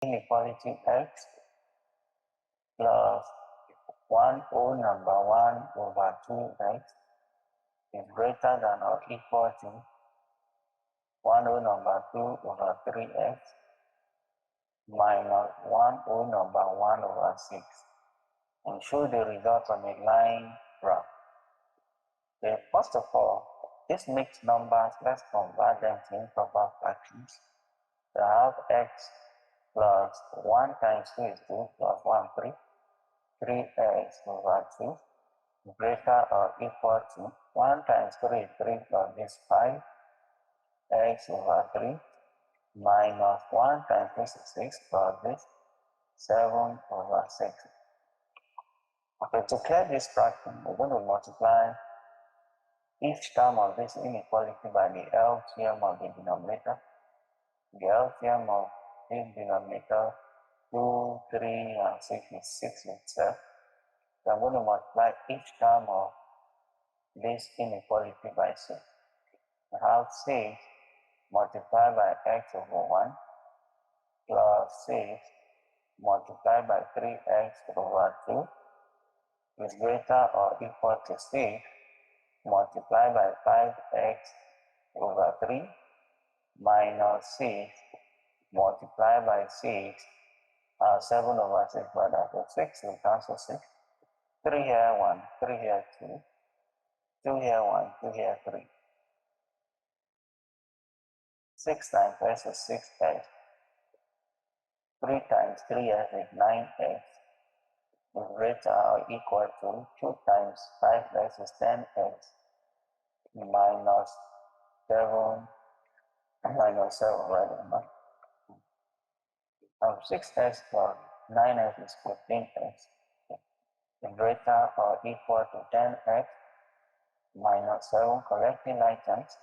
inequality x plus 1 whole number 1 over 2x is greater than or equal to 1 whole number 2 over 3x minus 1 whole number 1 over 6, and show the result on a line graph. Okay, first of all, these mixed numbers, let's convert them to improper fractions. So I have x plus 1 times 2 is 2 plus 1 3, 3x over 2 greater or equal to 1 times 3 is 3 plus this 5 x over 3 minus 1 times this is 6 plus this 7 over 6. Okay, to clear this fraction, we're going to multiply each term of this inequality by the LCM of the denominator. The LCM of this denominator, 2, 3, and 6 is 6 itself. So I'm going to multiply each term of this inequality by 6. I have 6 multiplied by x over 1 plus 6 multiplied by 3x over 2 is greater or equal to 6 multiplied by 5x over 3 minus 6 multiplied by 6, 7 over 6 brother. So 6 will cancel 6. 3 here 1, 3 here 2, 2 here 1, 2 here 3. 6 times x is 6x. 3 times 3x is 9x. Is greater or equal to 2 times 5x is 10x minus 7 right? And 6x plus 9x is 15x. Is greater or equal to 10x minus 7, collecting items.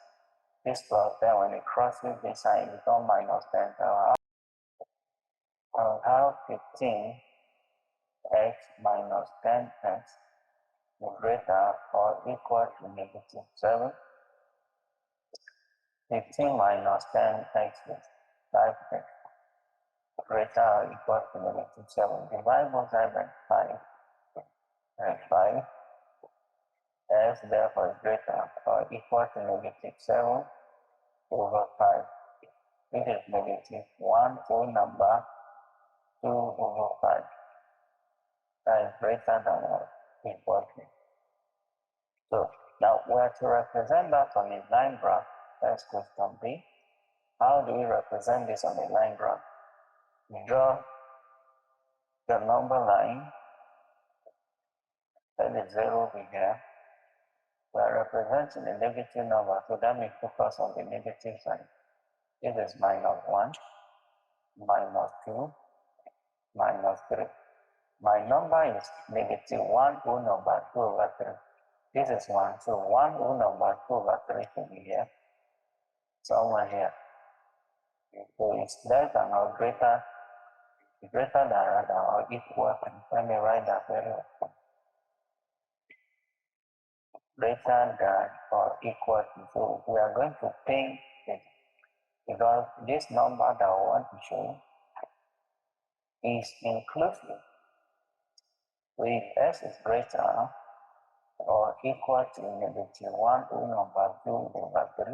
This plus 10, when it crosses this sign, it becomes minus 10. I'll have 15x minus 10x is greater or equal to negative 7. 15 minus 10x is 5x greater or equal to negative 7. Divide both sides by 5. And 5. S therefore is greater or equal to negative 7 over 5. This is negative 1 whole number 2 over 5. That is greater than or equal to. So now we are to represent that on a line graph. That's question B. How do we represent this on a line graph? We draw the number line. Let the 0 be here. We are representing a negative number, so that may focus on the negative side. This is minus 1, minus 2, minus 3. My number is negative 1 whole number 2 over 3. This is 1, so 1 whole number 2 over 3 should be here. Somewhere here. So it's less than or greater than or equal. Let me write that very well. Greater than or equal to. So we are going to paint it because this number that I want to show is inclusive. So if s is greater or equal to negative 1 whole number 2 over 3,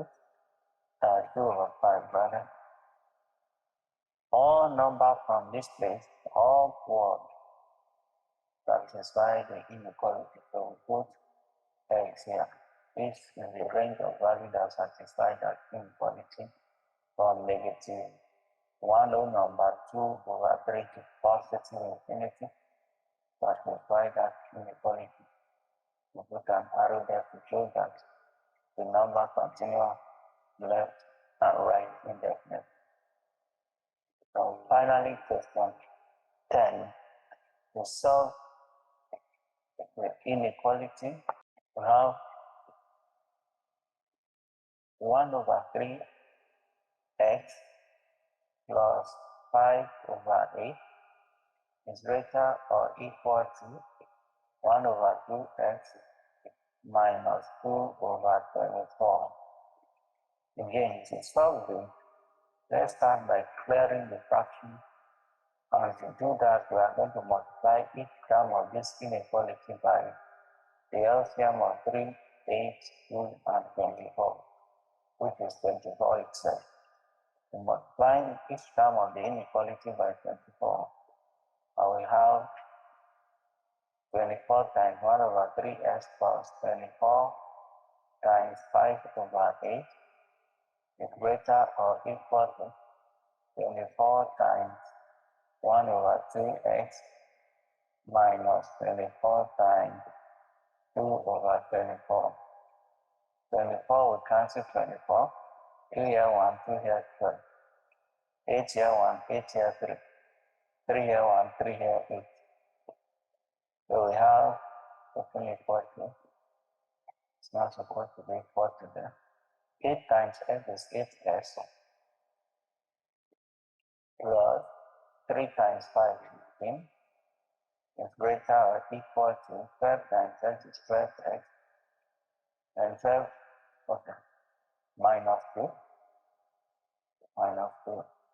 2 over 5 rather, all numbers from this place, all would satisfy the inequality. So we put x here. This is the range of value that satisfies that inequality from negative 1 whole number 2 over 3 to positive infinity. Satisfy that inequality. We put an arrow there to show that the number continues left and right indefinitely. So finally, question 10. To solve the inequality, we have 1 over 3x plus 5 over 8 is greater or equal to 1 over 2x minus 2 over 24. Again, to solve this, let's start by clearing the fraction to do that, we are going to multiply each term of this inequality by the LCM of 3, 8, 2, and 24, which is 24 itself. In multiplying each term of the inequality by 24, I will have 24 times 1 over 3x plus 24 times 5 over 8 is greater or equal to 24 times 1 over 3x minus 24 times 2 over 24. 24 will cancel 24. 2 here 1, 2 here 12. 8 here 1, 8 here 3. 3 here 1, 3 here 8. So we have something equal to, it's not supposed to be equal to that. 8 times x is 8x plus 3 times 5 is 15 is greater or equal to 12 times x is 12x and 12, okay, minus 2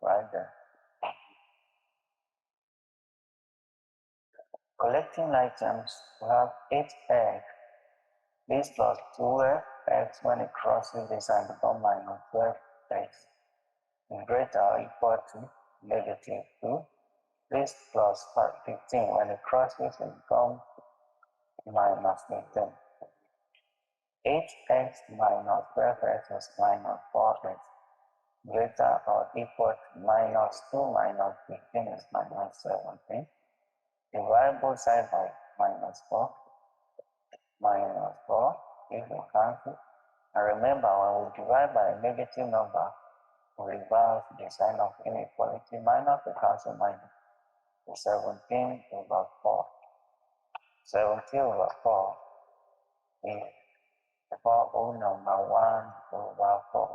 right there. Collecting items, we have 8x, this plus 12x when it crosses this and become minus 12x is greater or equal to negative 2. This plus 15 when it crosses it becomes minus 15. 8x minus 12x is minus 4x greater or equal to minus 2 minus 15 is minus 17. Divide both sides by minus 4. Minus 4 if we cancel. And remember, when we divide by a negative number, we reverse the sign of inequality. Minus we cancel minus. So 17 over 4. 17 over 4 is 4 over number 1 over 4.